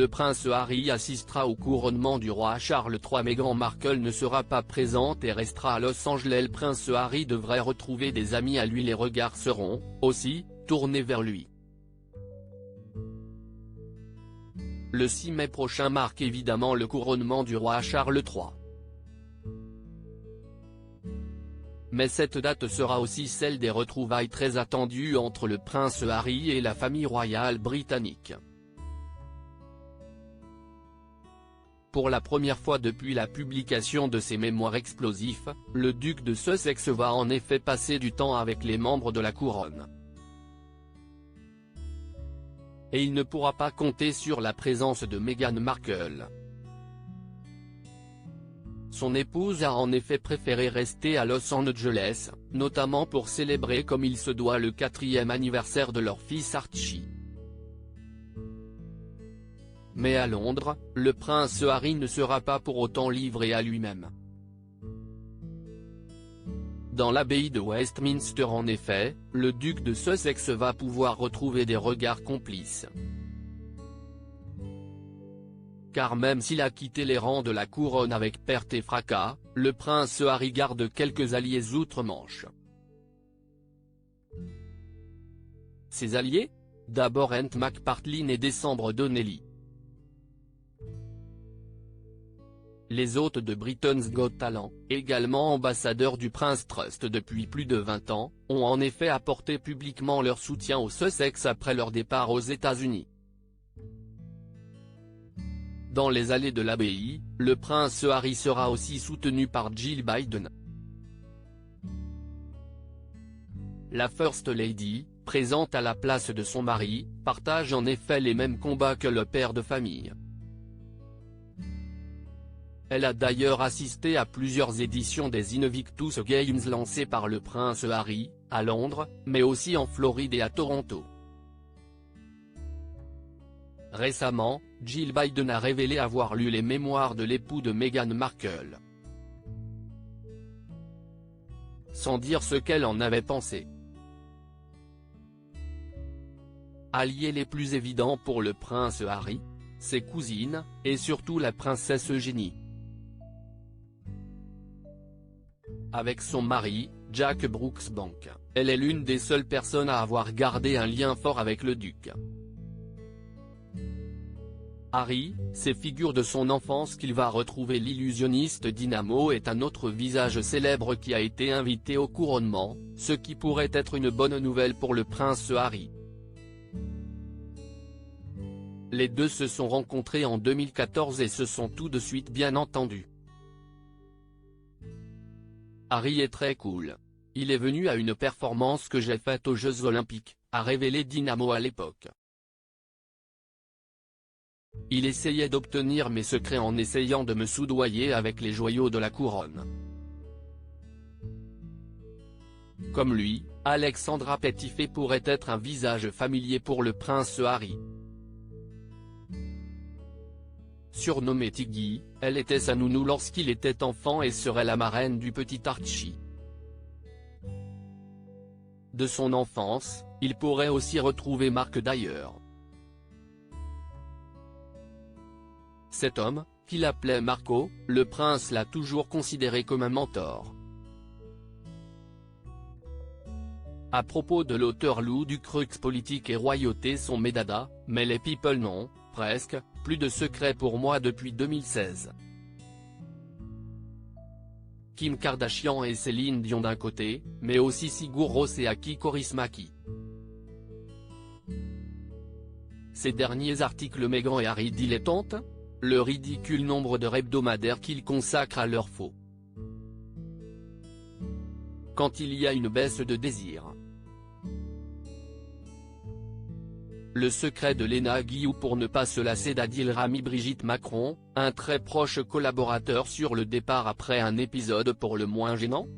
le prince Harry assistera au couronnement du roi Charles III. Meghan Markle ne sera pas présente et restera à Los Angeles. Le prince Harry devrait retrouver des amis à lui. Les regards seront, aussi, tournés vers lui. Le 6 mai prochain marque évidemment le couronnement du roi Charles III. Mais cette date sera aussi celle des retrouvailles très attendues entre le prince Harry et la famille royale britannique. Pour la première fois depuis la publication de ses mémoires explosifs, le duc de Sussex va en effet passer du temps avec les membres de la couronne. Et il ne pourra pas compter sur la présence de Meghan Markle. Son épouse a en effet préféré rester à Los Angeles, notamment pour célébrer comme il se doit le 4e anniversaire de leur fils Archie. Mais à Londres, le prince Harry ne sera pas pour autant livré à lui-même. Dans l'abbaye de Westminster en effet, le duc de Sussex va pouvoir retrouver des regards complices. Car même s'il a quitté les rangs de la couronne avec perte et fracas, le prince Harry garde quelques alliés outre-Manche. Ses alliés ? D'abord Ant McPartlin et Décembre Donnelly. Les hôtes de Britain's Got Talent, également ambassadeurs du Prince Trust depuis plus de 20 ans, ont en effet apporté publiquement leur soutien aux Sussex après leur départ aux États-Unis. Dans les allées de l'abbaye, le prince Harry sera aussi soutenu par Jill Biden. La First Lady, présente à la place de son mari, partage en effet les mêmes combats que le père de famille. Elle a d'ailleurs assisté à plusieurs éditions des Invictus Games lancées par le prince Harry, à Londres, mais aussi en Floride et à Toronto. Récemment, Jill Biden a révélé avoir lu les mémoires de l'époux de Meghan Markle. Sans dire ce qu'elle en avait pensé. Alliés les plus évidents pour le prince Harry, ses cousines, et surtout la princesse Eugénie. Avec son mari, Jack Brooksbank, elle est l'une des seules personnes à avoir gardé un lien fort avec le duc. Harry, ces figures de son enfance qu'il va retrouver. L'illusionniste Dynamo est un autre visage célèbre qui a été invité au couronnement, ce qui pourrait être une bonne nouvelle pour le prince Harry. Les deux se sont rencontrés en 2014 et se sont tout de suite bien entendus. Harry est très cool. Il est venu à une performance que j'ai faite aux Jeux Olympiques, a révélé Dynamo à l'époque. Il essayait d'obtenir mes secrets en essayant de me soudoyer avec les joyaux de la couronne. Comme lui, Alexandra Petitfait pourrait être un visage familier pour le prince Harry. Surnommée Tiggy, elle était sa nounou lorsqu'il était enfant et serait la marraine du petit Archie. De son enfance, il pourrait aussi retrouver Mark d'ailleurs. Cet homme, qu'il appelait Marco, le prince l'a toujours considéré comme un mentor. À propos de l'auteur Lou du Crux politique et royauté sont mes dadas, mais les people non, presque, plus de secrets pour moi depuis 2016. Kim Kardashian et Céline Dion d'un côté, mais aussi Sigur Rós et Aki Kaurismäki. Ces derniers articles Meghan et Harry dilettantes ? Le ridicule nombre d'heures hebdomadaires qu'ils consacrent à leurs faux. Quand il y a une baisse de désir. Le secret de Léna Guillou pour ne pas se lasser d'Adil Rami. Brigitte Macron, un très proche collaborateur sur le départ après un épisode pour le moins gênant ?